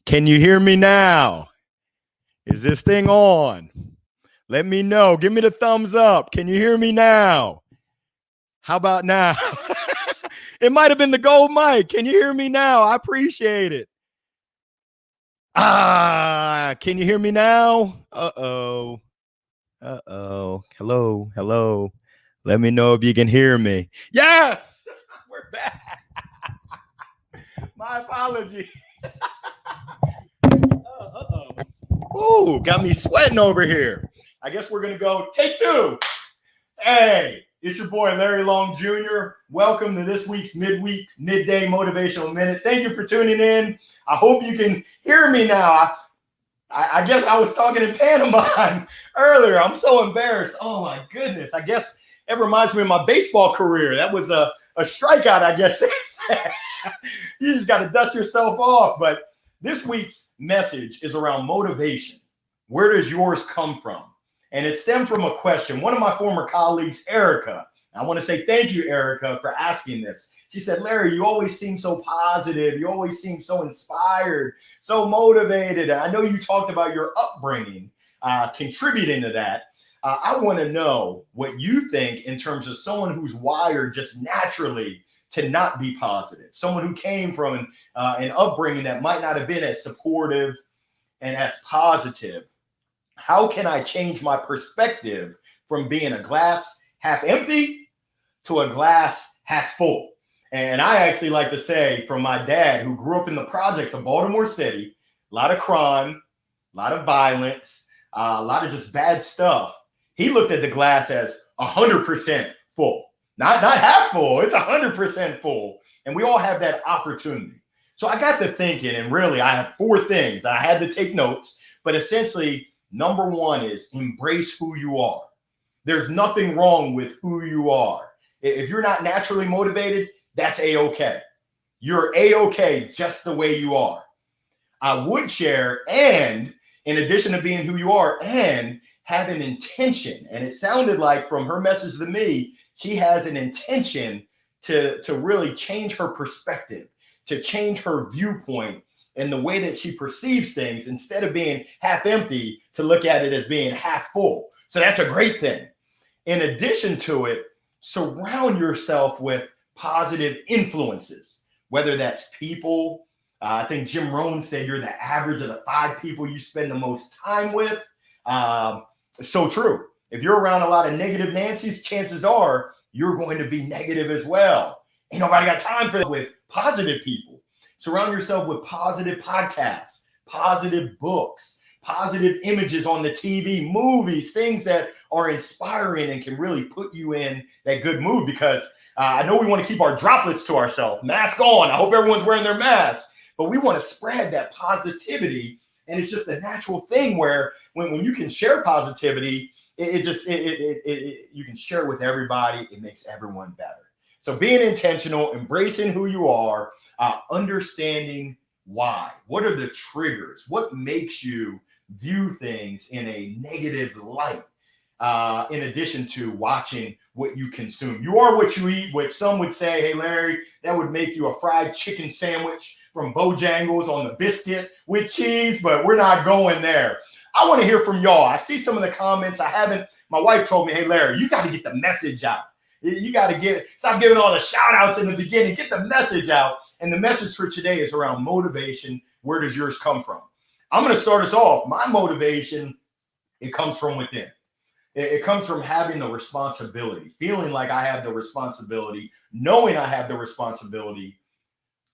Can you hear me now? Is this thing on? Let me know. Give me the thumbs up. Can you hear me now? How about now? It might have been the gold mic. Can you hear me now? I appreciate it. Can you hear me now? Uh-oh. Hello. Let me know if you can hear me. Yes, we're back. My apology. Ooh, got me sweating over here. I guess we're going to go take two. Hey, it's your boy, Larry Long Jr. Welcome to this week's Midweek, Midday Motivational Minute. Thank you for tuning in. I hope you can hear me now. I guess I was talking in pantomime earlier. I'm so embarrassed. Oh, my goodness. I guess it reminds me of my baseball career. That was a strikeout, I guess they said. You just got to dust yourself off. But this week's message is around motivation. Where does yours come from? And it stemmed from a question. One of my former colleagues, Erica, I want to say thank you, Erica, for asking this. She said, Larry, you always seem so positive. You always seem so inspired, so motivated. I know you talked about your upbringing contributing to that. I want to know what you think in terms of someone who's wired just naturally to not be positive, someone who came from an upbringing that might not have been as supportive and as positive. How can I change my perspective from being a glass half empty to a glass half full? And I actually like to say from my dad, who grew up in the projects of Baltimore City, a lot of crime, a lot of violence, a lot of just bad stuff. He looked at the glass as 100% full. Not half full, it's 100% full. And we all have that opportunity. So I got to thinking, and really I have four things. I had to take notes, but essentially, number one is embrace who you are. There's nothing wrong with who you are. If you're not naturally motivated, that's A-okay. You're A-okay just the way you are. I would share, and in addition to being who you are, and have an intention. And it sounded like from her message to me, she has an intention to really change her perspective, to change her viewpoint and the way that she perceives things, instead of being half empty, to look at it as being half full. So that's a great thing. In addition to it, surround yourself with positive influences, whether that's people. I think Jim Rohn said you're the average of the 5 people you spend the most time with. So true. If you're around a lot of negative Nancy's, chances are you're going to be negative as well. Ain't nobody got time for that. With positive people. Surround yourself with positive podcasts, positive books, positive images on the TV, movies, things that are inspiring and can really put you in that good mood. Because I know we want to keep our droplets to ourselves. Mask on. I hope everyone's wearing their masks. But we want to spread that positivity. And it's just a natural thing where when you can share positivity, you can share it with everybody. It makes everyone better. So being intentional, embracing who you are, understanding why. What are the triggers? What makes you view things in a negative light? In addition to watching what you consume. You are what you eat, which some would say, hey, Larry, that would make you a fried chicken sandwich from Bojangles on the biscuit with cheese, but we're not going there. I want to hear from y'all. I see some of the comments. My wife told me, hey, Larry, you got to get the message out. You got to stop giving all the shout outs in the beginning, get the message out. And the message for today is around motivation. Where does yours come from? I'm going to start us off. My motivation, it comes from within. It comes from having the responsibility, feeling like I have the responsibility, knowing I have the responsibility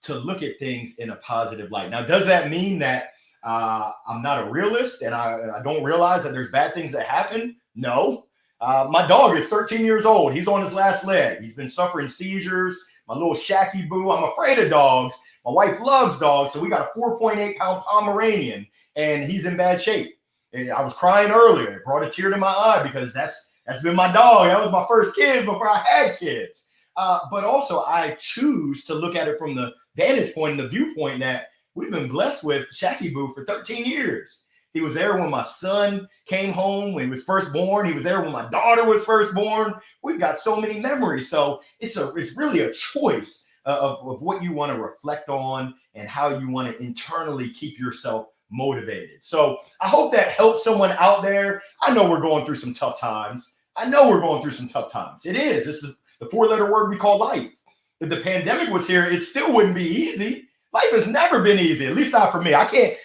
to look at things in a positive light. Now, does that mean that I'm not a realist and I don't realize that there's bad things that happen? No. My dog is 13 years old. He's on his last leg. He's been suffering seizures. My little Shacky Boo. I'm afraid of dogs. My wife loves dogs. So we got a 4.8-pound Pomeranian, and he's in bad shape. And I was crying earlier. It brought a tear to my eye because that's been my dog. That was my first kid before I had kids. But also I choose to look at it from the vantage point and the viewpoint that we've been blessed with Shacky Boo for 13 years. He was there when my son came home when he was first born. He was there when my daughter was first born. We've got so many memories. So it's really a choice of what you want to reflect on and how you want to internally keep yourself motivated. So I hope that helps someone out there. I know we're going through some tough times. It is. This is the four-letter word we call life. If the pandemic was here, it still wouldn't be easy. Life has never been easy, at least not for me. I can't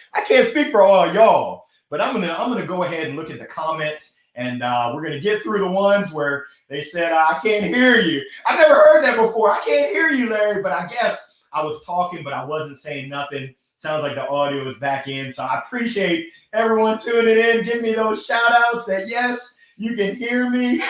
speak for all y'all, but I'm gonna go ahead and look at the comments, and we're gonna get through the ones where they said, I can't hear you. I've never heard that before. I can't hear you, Larry, but I guess I was talking, but I wasn't saying nothing. Sounds like the audio is back in. So I appreciate everyone tuning in. Give me those shout outs that, yes, you can hear me.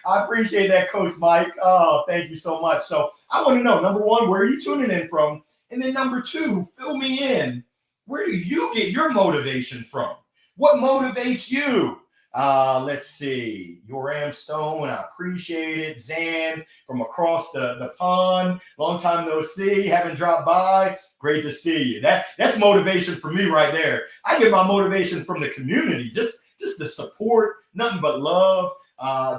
I appreciate that, Coach Mike. Oh, thank you so much. So I want to know, number one, where are you tuning in from? And then number two, fill me in. Where do you get your motivation from? What motivates you? Let's see. Yoram Stone, I appreciate it. Zan from across the pond. Long time no see. Haven't dropped by. Great to see you. That's motivation for me right there. I get my motivation from the community. Just the support, nothing but love.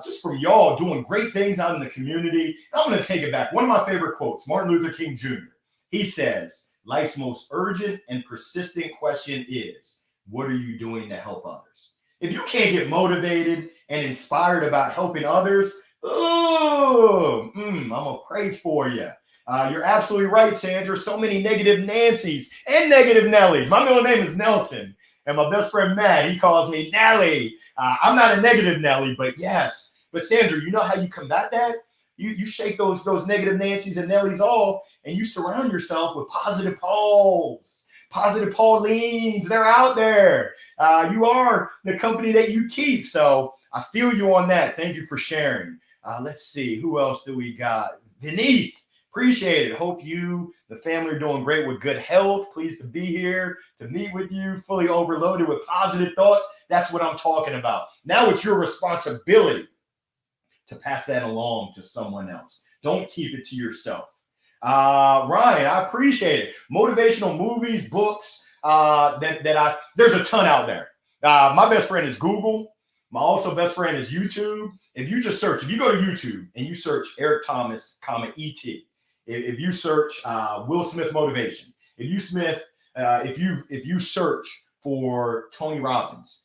Just from y'all doing great things out in the community. I'm going to take it back. One of my favorite quotes, Martin Luther King Jr. He says, life's most urgent and persistent question is, what are you doing to help others? If you can't get motivated and inspired about helping others, I'm going to pray for you. You're absolutely right, Sandra. So many negative Nancys and negative Nellies. My middle name is Nelson. And my best friend, Matt, he calls me Nelly. I'm not a negative Nelly, but yes. But Sandra, you know how you combat that? You shake those negative Nancys and Nellies off, and you surround yourself with positive Pauls, positive Paulines. They're out there. You are the company that you keep. So I feel you on that. Thank you for sharing. Let's see. Who else do we got? Denise. Appreciate it. Hope you, the family, are doing great with good health. Pleased to be here to meet with you, fully overloaded with positive thoughts. That's what I'm talking about. Now it's your responsibility to pass that along to someone else. Don't keep it to yourself. Ryan, I appreciate it. Motivational movies, books, there's a ton out there. My best friend is Google. My also best friend is YouTube. If you just search, if you go to YouTube and you search Eric Thomas, E.T., if you search Will Smith motivation, if you search for Tony Robbins,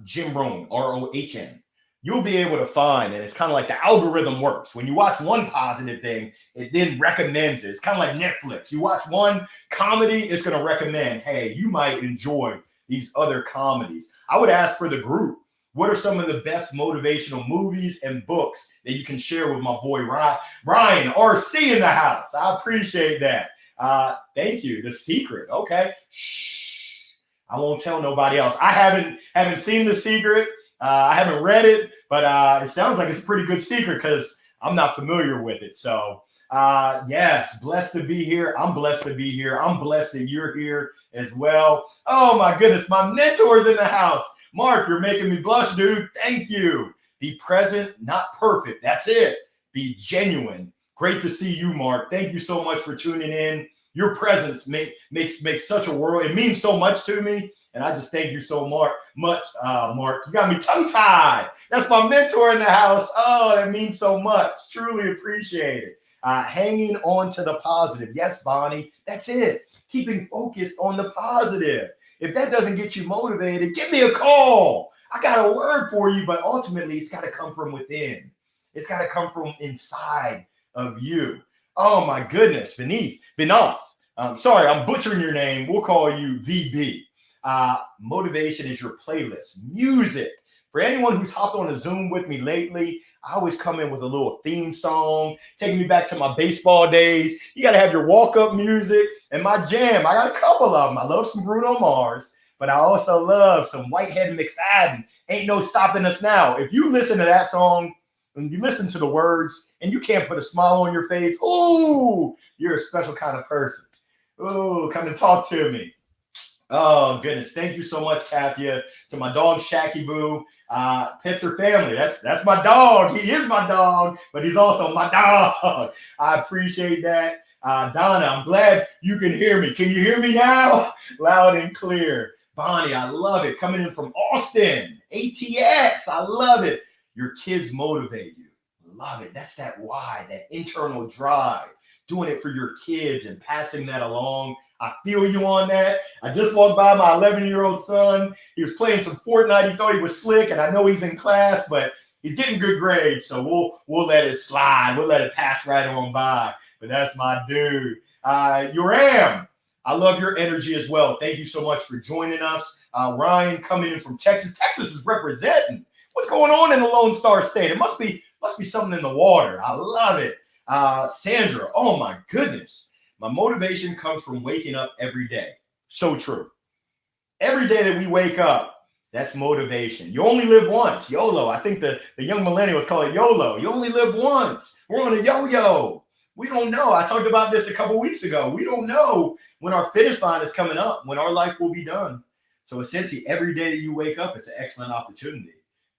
Jim Rohn, ROHN, you'll be able to find, and it's kind of like the algorithm works. When you watch one positive thing, it then recommends it. It's kind of like Netflix. You watch one comedy, it's going to recommend, hey, you might enjoy these other comedies. I would ask for the group, what are some of the best motivational movies and books that you can share with my boy Ryan RC in the house? I appreciate that. Thank you. The Secret. Okay. Shh. I won't tell nobody else. I haven't seen The Secret. I haven't read it, but it sounds like it's a pretty good secret because I'm not familiar with it. So yes, blessed to be here. I'm blessed to be here. I'm blessed that you're here as well. Oh my goodness, my mentor's in the house. Mark, you're making me blush, dude. Thank you. Be present, not perfect. That's it. Be genuine. Great to see you, Mark. Thank you so much for tuning in. Your presence makes such a world. It means so much to me. And I just thank you so much, Mark. You got me tongue-tied. That's my mentor in the house. Oh, that means so much. Truly appreciate it. Hanging on to the positive. Yes, Bonnie, that's it. Keeping focused on the positive. If that doesn't get you motivated, give me a call. I got a word for you, but ultimately it's got to come from within. It's got to come from inside of you. Oh my goodness, Vinath. Sorry, I'm butchering your name. We'll call you VB. Motivation is your playlist. Music. For anyone who's hopped on a Zoom with me lately, I always come in with a little theme song, taking me back to my baseball days. You got to have your walk-up music and my jam. I got a couple of them. I love some Bruno Mars, but I also love some Whitehead and McFadden. Ain't no stopping us now. If you listen to that song and you listen to the words and you can't put a smile on your face, ooh, you're a special kind of person. Ooh, come and talk to me. Oh, goodness. Thank you so much, Kathia. To my dog, Shacky Boo. Pets are family. That's my dog. He is my dog, but he's also my dog. I appreciate that. Donna, I'm glad you can hear me. Can you hear me now? Loud and clear. Bonnie, I love it. Coming in from Austin. ATX, I love it. Your kids motivate you. Love it. That's that why, that internal drive doing it for your kids and passing that along. I feel you on that. I just walked by my 11-year-old son. He was playing some Fortnite. He thought he was slick, and I know he's in class, but he's getting good grades, so we'll let it slide. We'll let it pass right on by. But that's my dude. Yoram, I love your energy as well. Thank you so much for joining us. Ryan coming in from Texas. Texas is representing. What's going on in the Lone Star State? It must be something in the water. I love it. Sandra, oh my goodness. My motivation comes from waking up every day. So true. Every day that we wake up, that's motivation. You only live once. YOLO. I think the young millennials call it YOLO. You only live once. We're on a yo-yo. We don't know. I talked about this a couple weeks ago. We don't know when our finish line is coming up, when our life will be done. So essentially, every day that you wake up, it's an excellent opportunity.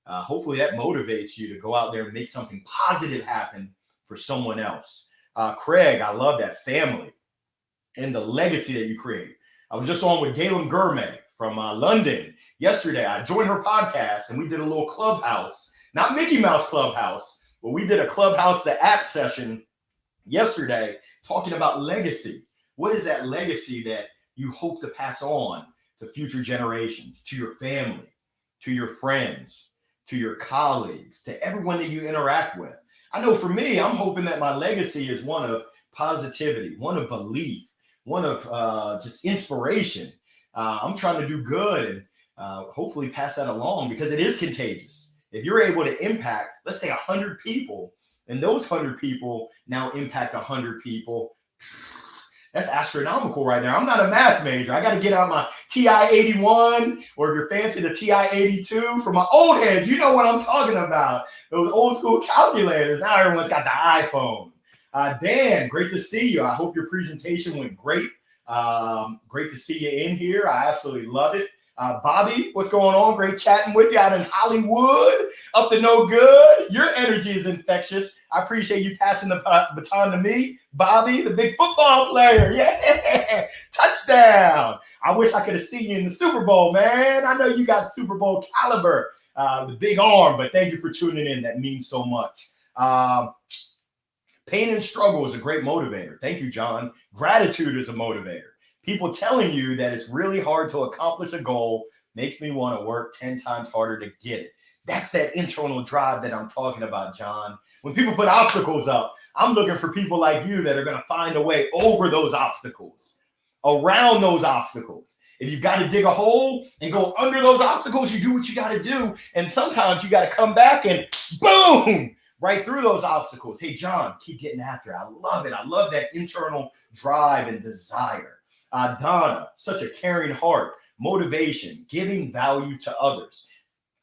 Hopefully that motivates you to go out there and make something positive happen for someone else. Craig, I love that family and the legacy that you create. I was just on with Galen Gourmet from London yesterday. I joined her podcast and we did a little clubhouse, not Mickey Mouse Clubhouse, but we did a Clubhouse, the app session yesterday talking about legacy. What is that legacy that you hope to pass on to future generations, to your family, to your friends, to your colleagues, to everyone that you interact with? I know for me, I'm hoping that my legacy is one of positivity, one of belief, one of just inspiration. I'm trying to do good and hopefully pass that along because it is contagious. If you're able to impact, let's say 100 people, and those 100 people now impact 100 people, that's astronomical right now. I'm not a math major. I got to get out my TI-81, or if you're fancy, the TI-82 for my old heads. You know what I'm talking about. Those old school calculators. Now everyone's got the iPhone. Dan, great to see you. I hope your presentation went great. Great to see you in here. I absolutely love it. Bobby, what's going on? Great chatting with you out in Hollywood. Up to no good. Your energy is infectious. I appreciate you passing the baton to me. Bobby, the big football player. Yeah. Touchdown. I wish I could have seen you in the Super Bowl, man. I know you got Super Bowl caliber, the big arm, but thank you for tuning in. That means so much. Pain and struggle is a great motivator. Thank you, John. Gratitude is a motivator. People telling you that it's really hard to accomplish a goal makes me want to work 10 times harder to get it. That's that internal drive that I'm talking about, John. When people put obstacles up, I'm looking for people like you that are going to find a way over those obstacles, around those obstacles. If you've got to dig a hole and go under those obstacles, you do what you got to do. And sometimes you got to come back and boom, right through those obstacles. Hey, John, keep getting after it. I love it. I love that internal drive and desire. Donna, such a caring heart, motivation, giving value to others.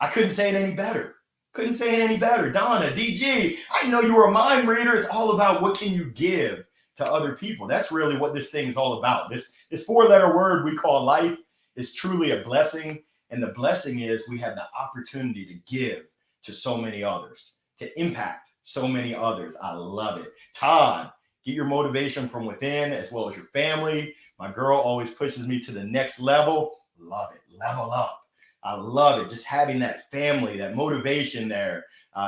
I couldn't say it any better. Donna, DG, I know you were a mind reader. It's all about what can you give to other people. That's really what this thing is all about. This 4-letter word we call life is truly a blessing. And the blessing is we have the opportunity to give to so many others, to impact so many others. I love it. Todd, get your motivation from within as well as your family. My girl always pushes me to the next level. Love it. Level up. I love it. Just having that family, that motivation there.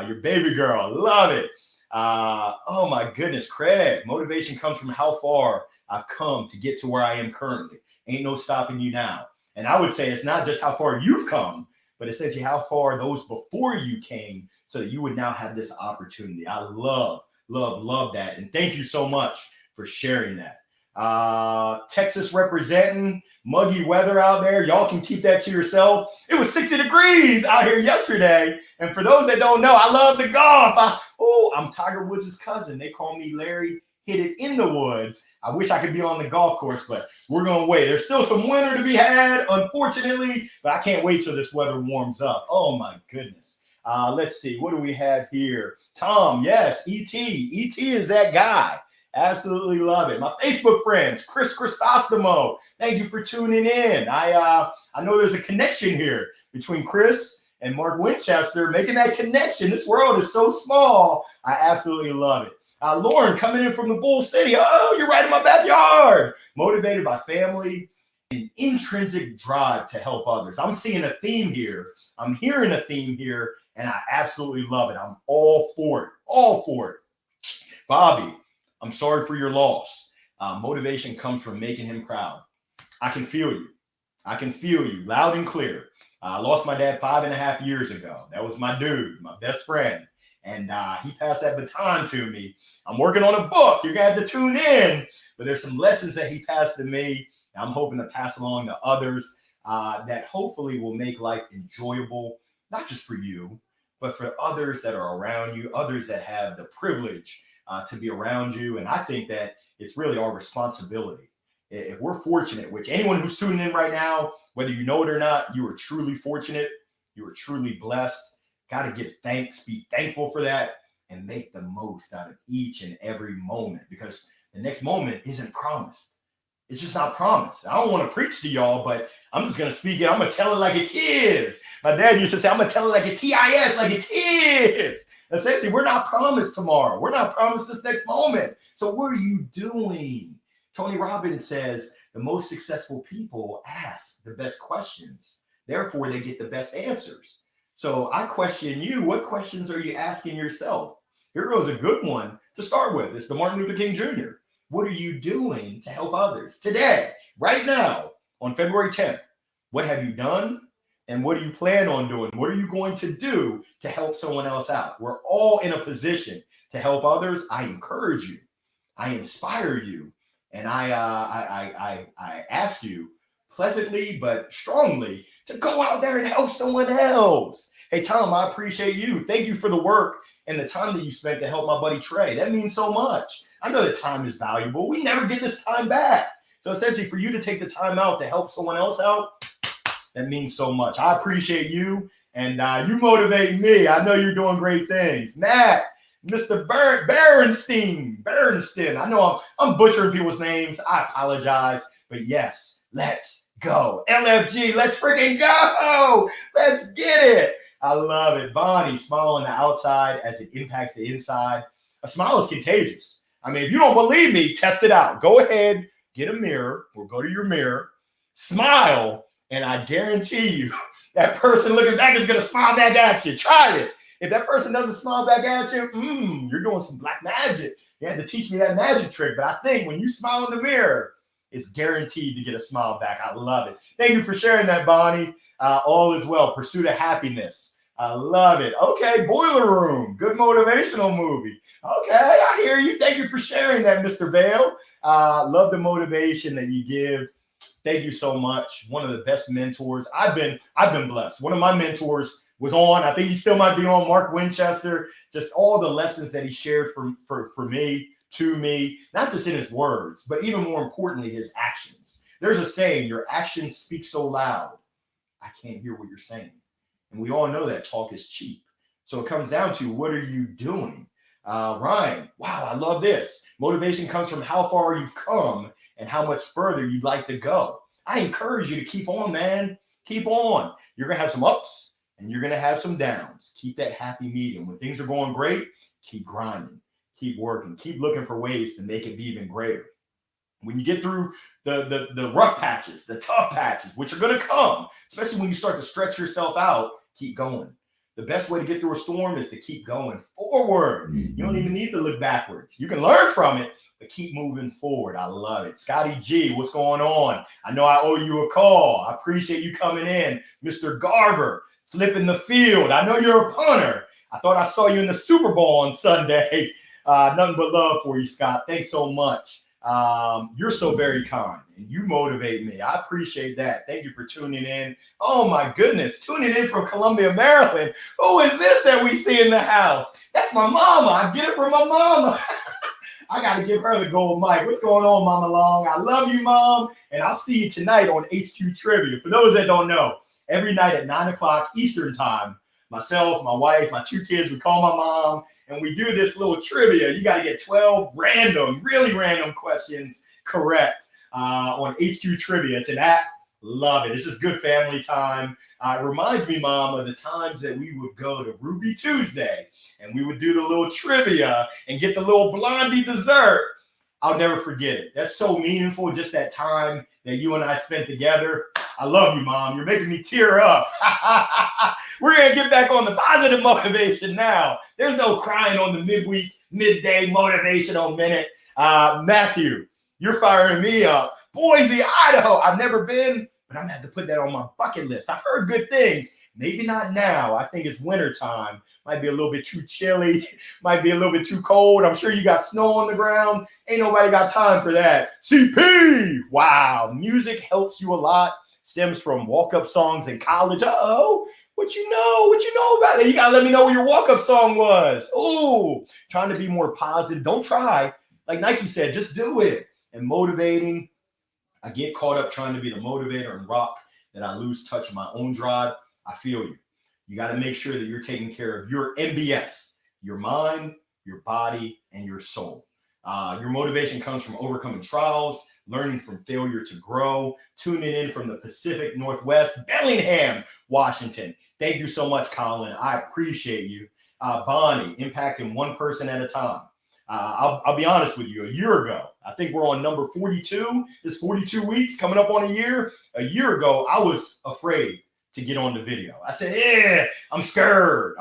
Your baby girl. Love it. Oh my goodness, Craig. Motivation comes from how far I've come to get to where I am currently. Ain't no stopping you now. And I would say it's not just how far you've come, but essentially how far those before you came so that you would now have this opportunity. I love that. And thank you so much for sharing that. Texas representing, muggy weather out there. Y'all can keep that to yourself. It was 60 degrees out here yesterday. And for those that don't know, I love the golf. I'm Tiger Woods' cousin. They call me Larry. Hit it in the woods. I wish I could be on the golf course, but we're going to wait. There's still some winter to be had, unfortunately, but I can't wait till this weather warms up. Oh, my goodness. Let's see. What do we have here? Tom, yes, E.T. E.T. is that guy. Absolutely love it. My Facebook friends, Chris Crisostomo, thank you for tuning in. I know there's a connection here between Chris and Mark Winchester, making that connection. This world is so small. I absolutely love it. Lauren coming in from the Bull City. Oh, you're right in my backyard. Motivated by family and intrinsic drive to help others. I'm seeing a theme here. I'm hearing a theme here, and I absolutely love it. I'm all for it. Bobby, I'm sorry for your loss. Motivation comes from making him proud. I can feel you. I can feel you loud and clear. I lost my dad 5.5 years ago. That was my dude, my best friend. And he passed that baton to me. I'm working on a book. You're going to have to tune in. But there's some lessons that he passed to me. And I'm hoping to pass along to others that hopefully will make life enjoyable, not just for you, but for others that are around you, others that have the privilege to be around you. And I think that it's really our responsibility. If we're fortunate, which anyone who's tuning in right now, whether you know it or not, you are truly fortunate. You are truly blessed. Got to give thanks, be thankful for that, and make the most out of each and every moment, because the next moment isn't promised. It's just not promised. I don't want to preach to y'all, but I'm just going to speak it. I'm going to tell it like it is. My dad used to say, I'm going to tell it like it is, like it is. Essentially, we're not promised tomorrow. We're not promised this next moment. So what are you doing? Tony Robbins says the most successful people ask the best questions. Therefore, they get the best answers. So I question you, what questions are you asking yourself? Here goes a good one to start with. It's the Martin Luther King Jr. What are you doing to help others today, right now, on February 10th? What have you done? And what do you plan on doing? What are you going to do to help someone else out? We're all in a position to help others. I encourage you. I inspire you. And I ask you pleasantly but strongly to go out there and help someone else. Hey, Tom, I appreciate you. Thank you for the work and the time that you spent to help my buddy Trey. That means so much. I know that time is valuable. We never get this time back. So essentially, for you to take the time out to help someone else out, that means so much. I appreciate you, and you motivate me. I know you're doing great things. Matt, Mr. Berenstain. I know I'm butchering people's names. I apologize. But yes, let's go. LFG, let's freaking go. Let's get it. I love it. Bonnie, smile on the outside as it impacts the inside. A smile is contagious. I mean, if you don't believe me, test it out. Go ahead, get a mirror or go to your mirror, smile, and I guarantee you that person looking back is going to smile back at you. Try it. If that person doesn't smile back at you, you're doing some black magic. You had to teach me that magic trick. But I think when you smile in the mirror, it's guaranteed to get a smile back. I love it. Thank you for sharing that, Bonnie. All is well. Pursuit of happiness. I love it. Okay, Boiler Room. Good motivational movie. Okay, I hear you. Thank you for sharing that, Mr. Vale. Love the motivation that you give. Thank you so much. One of the best mentors. I've been blessed. One of my mentors was on. I think he still might be on. Mark Winchester. Just all the lessons that he shared for me, to me, not just in his words, but even more importantly, his actions. There's a saying, your actions speak so loud, I can't hear what you're saying. And we all know that talk is cheap. So it comes down to, what are you doing? Ryan, wow, I love this. Motivation comes from how far you've come and how much further you'd like to go. I encourage you to keep on, man. Keep on. You're going to have some ups and you're going to have some downs. Keep that happy medium. When things are going great, keep grinding, keep working, keep looking for ways to make it be even greater. When you get through the rough patches, the tough patches, which are going to come, especially when you start to stretch yourself out, keep going. The best way to get through a storm is to keep going forward. You don't even need to look backwards. You can learn from it, but keep moving forward. I love it. Scotty G, what's going on? I know I owe you a call. I appreciate you coming in. Mr. Garber, flipping the field. I know you're a punter. I thought I saw you in the Super Bowl on Sunday. Nothing but love for you, Scott. Thanks so much. You're so very kind and you motivate me. I appreciate that. Thank you for tuning in. Oh my goodness, tuning in from Columbia, Maryland. Who is this that we see in the house? That's my mama. I get it from my mama. I got to give her the gold mic. What's going on, Mama Long? I love you, Mom. And I'll see you tonight on HQ Trivia. For those that don't know, every night at 9 o'clock Eastern time, myself, my wife, my 2 kids, we call my mom, and we do this little trivia. You got to get 12 random, really random questions correct on HQ Trivia. It's an app. Love it. It's just good family time. It reminds me, Mom, of the times that we would go to Ruby Tuesday, and we would do the little trivia and get the little blondie dessert. I'll never forget it. That's so meaningful, just that time that you and I spent together. I love you, Mom. You're making me tear up. We're going to get back on the positive motivation now. There's no crying on the midweek, midday motivational minute. Matthew, you're firing me up. Boise, Idaho. I've never been, but I'm going to have to put that on my bucket list. I've heard good things. Maybe not now. I think it's winter time. Might be a little bit too chilly. Might be a little bit too cold. I'm sure you got snow on the ground. Ain't nobody got time for that. CP. Wow. Music helps you a lot. Stems from walk-up songs in college. Uh-oh. What you know about it? You got to let me know what your walk-up song was. Ooh, trying to be more positive. Don't try. Like Nike said, just do it. And motivating. I get caught up trying to be the motivator and rock that I lose touch of my own drive. I feel you. You got to make sure that you're taking care of your MBS, your mind, your body, and your soul. Your motivation comes from overcoming trials, learning from failure to grow, tuning in from the Pacific Northwest, Bellingham, Washington. Thank you so much, Colin. I appreciate you. Bonnie, impacting one person at a time. I'll be honest with you. A year ago, I think we're on number 42. It's 42 weeks coming up on a year. A year ago, I was afraid to get on the video. I said, I'm scared.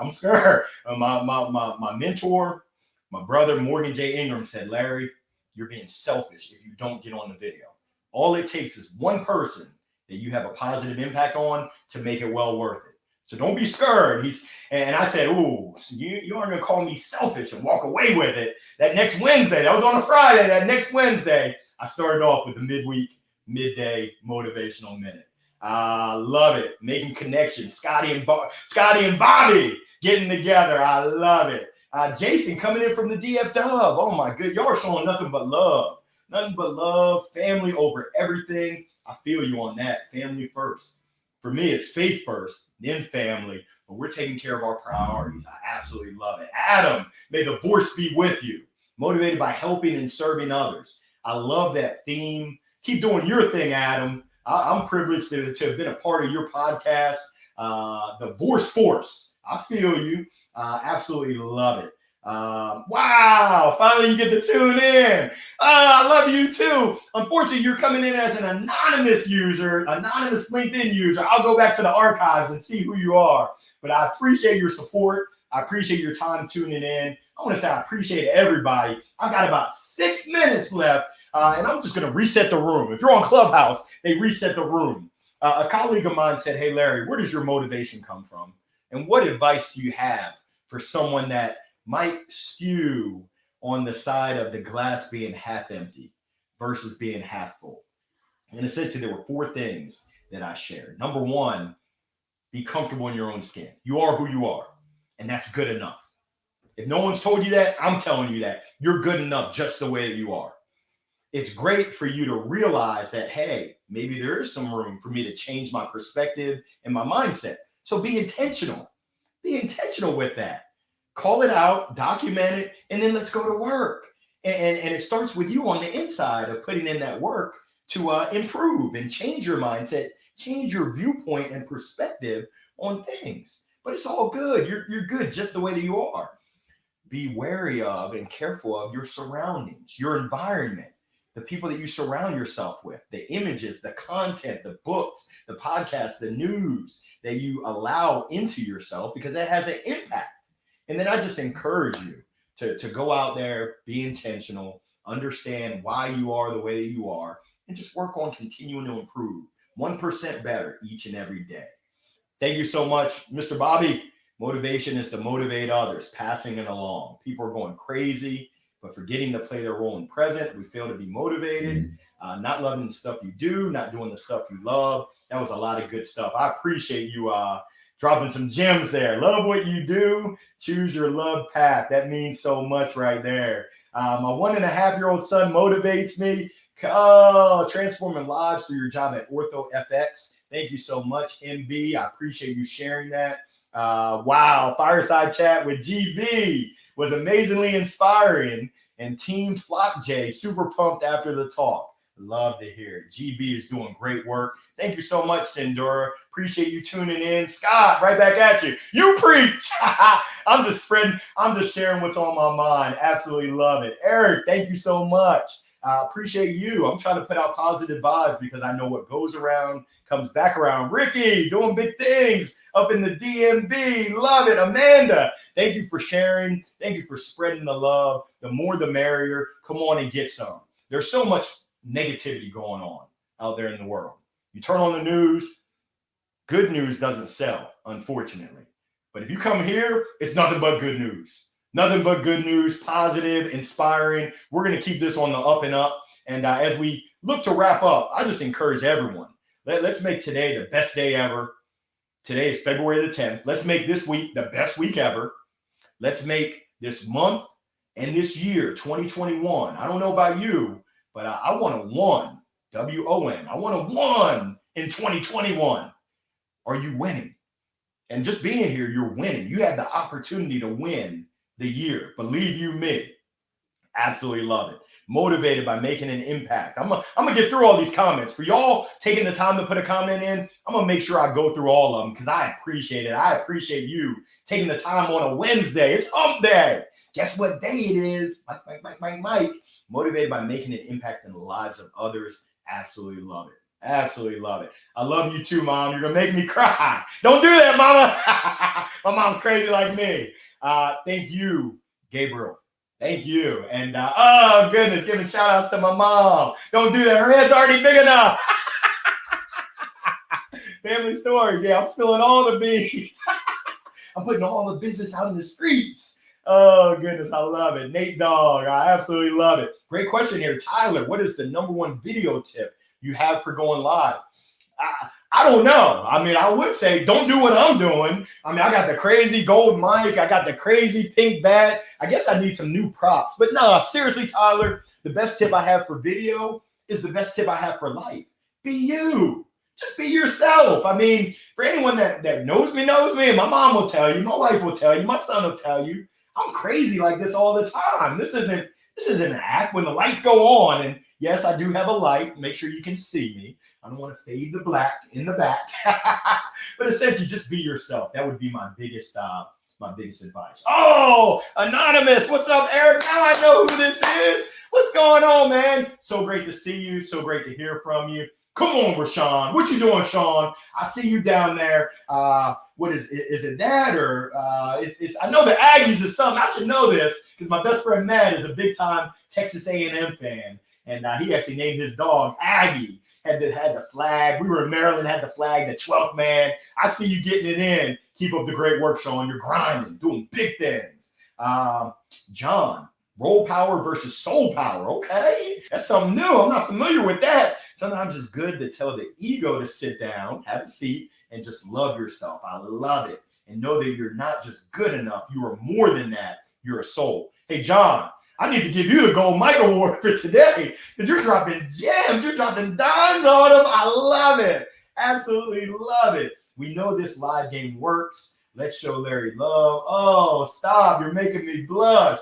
My mentor, my brother, Morgan J. Ingram, said, Larry, you're being selfish if you don't get on the video. All it takes is one person that you have a positive impact on to make it well worth it. So don't be scared. And I said, ooh, you aren't going to call me selfish and walk away with it. That next Wednesday, that was on a Friday, that next Wednesday, I started off with the midweek, midday motivational minute. Love it. Making connections. Scotty and Bobby getting together. I love it. Jason coming in from the DF Dub. Oh my good. Y'all are showing nothing but love. Nothing but love. Family over everything. I feel you on that. Family first. For me, it's faith first, then family. But we're taking care of our priorities. I absolutely love it. Adam, may the force be with you. Motivated by helping and serving others. I love that theme. Keep doing your thing, Adam. I'm privileged to have been a part of your podcast, The Force. I feel you. Absolutely love it. Wow. Finally, you get to tune in. I love you too. Unfortunately, you're coming in as an anonymous LinkedIn user. I'll go back to the archives and see who you are. But I appreciate your support. I appreciate your time tuning in. I want to say I appreciate everybody. I've got about 6 minutes left. And I'm just going to reset the room. If you're on Clubhouse, they reset the room. A colleague of mine said, hey, Larry, where does your motivation come from? And what advice do you have for someone that might skew on the side of the glass being half empty versus being half full? And essentially, there were 4 things that I shared. Number 1, be comfortable in your own skin. You are who you are, and that's good enough. If no one's told you that, I'm telling you that. You're good enough just the way that you are. It's great for you to realize that, hey, maybe there is some room for me to change my perspective and my mindset. So be intentional. Be intentional with that. Call it out, document it, and then let's go to work. And it starts with you on the inside of putting in that work to improve and change your mindset, change your viewpoint and perspective on things. But it's all good. You're good just the way that you are. Be wary of and careful of your surroundings, your environment, the people that you surround yourself with, the images, the content, the books, the podcasts, the news that you allow into yourself, because that has an impact. And then I just encourage you to go out there, be intentional, understand why you are the way that you are, and just work on continuing to improve 1% better each and every day. Thank you so much, Mr. Bobby. Motivation is to motivate others, passing it along. People are going crazy, but forgetting to play their role in present. We fail to be motivated, not loving the stuff you do, not doing the stuff you love. That was a lot of good stuff. I appreciate you dropping some gems there. Love what you do. Choose your love path. That means so much right there. My 1.5-year-old son motivates me. Transforming lives through your job at OrthoFX. Thank you so much, MB. I appreciate you sharing that. Wow. Fireside chat with GB was amazingly inspiring. And Team Flock J, super pumped after the talk. Love to hear it. GB is doing great work. Thank you so much, Sindora. Appreciate you tuning in. Scott, right back at you. You preach. I'm just sharing what's on my mind. Absolutely love it. Eric, thank you so much. I appreciate you. I'm trying to put out positive vibes because I know what goes around comes back around. Ricky, doing big things up in the DMV. Love it. Amanda, thank you for sharing. Thank you for spreading the love. The more the merrier. Come on and get some. There's so much negativity going on out there in the world. You turn on the news, good news doesn't sell, unfortunately. But if you come here, it's nothing but good news. Nothing but good news, positive, inspiring. We're going to keep this on the up and up. And as we look to wrap up, I just encourage everyone. Let's make today the best day ever. Today is February the 10th. Let's make this week the best week ever. Let's make this month and this year, 2021. I don't know about you, but I want a one, W-O-N. I want a one in 2021. Are you winning? And just being here, you're winning. You have the opportunity to win the year. Believe you me. Absolutely love it. Motivated by making an impact. I'm gonna get through all these comments. For y'all taking the time to put a comment in, I'm gonna make sure I go through all of them because I appreciate it. I appreciate you taking the time on a Wednesday. It's hump day. Guess what day it is? Mike. Motivated by making an impact in the lives of others. Absolutely love it. Absolutely love it. I love you too, Mom. You're going to make me cry. Don't do that, Mama. My mom's crazy like me. Thank you, Gabriel. Thank you. And, oh, goodness, giving shout outs to my mom. Don't do that. Her head's already big enough. Family stories. Yeah, I'm spilling all the beans. I'm putting all the business out in the streets. Oh, goodness. I love it. Nate Dogg. I absolutely love it. Great question here. Tyler, what is the #1 video tip you have for going live? I don't know. I mean, I would say don't do what I'm doing. I mean, I got the crazy gold mic. I got the crazy pink bat. I guess I need some new props. But no, seriously, Tyler, the best tip I have for video is the best tip I have for life. Be you. Just be yourself. I mean, for anyone that knows me, and my mom will tell you, my wife will tell you, my son will tell you, I'm crazy like this all the time. This isn't an act. When the lights go on, and yes, I do have a light. Make sure you can see me. I don't want to fade the black in the back. But essentially, just be yourself. That would be my biggest advice. Oh, Anonymous. What's up, Eric? Now I know who this is. What's going on, man? So great to see you. So great to hear from you. Come on, Rashawn. What you doing, Sean? I see you down there. What is it that or it's I know the Aggies is something. I should know this because my best friend Matt is a big time Texas A&M fan, and he actually named his dog Aggie. Had the flag. We were in Maryland. Had the flag. The 12th man. I see you getting it in. Keep up the great work, Sean. You're grinding, doing big things. John, role power versus soul power. Okay, that's something new. I'm not familiar with that. Sometimes it's good to tell the ego to sit down, have a seat, and just love yourself. I love it. And know that you're not just good enough. You are more than that. You're a soul. Hey, John, I need to give you the Gold Mike Award for today because you're dropping gems. You're dropping dimes on them. I love it. Absolutely love it. We know this live game works. Let's show Larry love. Oh, stop. You're making me blush.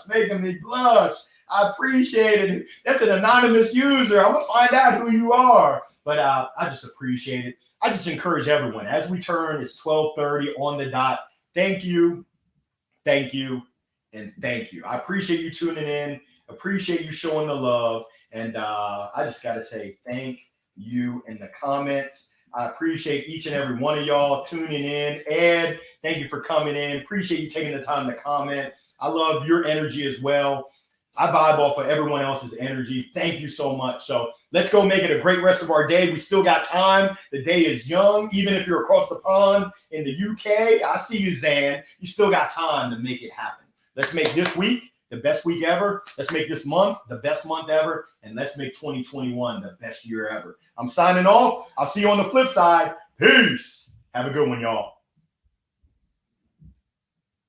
I appreciate it. That's an anonymous user. I'm going to find out who you are. But I just appreciate it. I just encourage everyone. As we turn, it's 12:30 on the dot. Thank you. Thank you. And thank you. I appreciate you tuning in. Appreciate you showing the love. And I just got to say thank you in the comments. I appreciate each and every one of y'all tuning in. Ed, thank you for coming in. Appreciate you taking the time to comment. I love your energy as well. I vibe off of everyone else's energy. Thank you so much. So let's go make it a great rest of our day. We still got time. The day is young. Even if you're across the pond in the UK, I see you, Zan. You still got time to make it happen. Let's make this week the best week ever. Let's make this month the best month ever. And let's make 2021 the best year ever. I'm signing off. I'll see you on the flip side. Peace. Have a good one, y'all.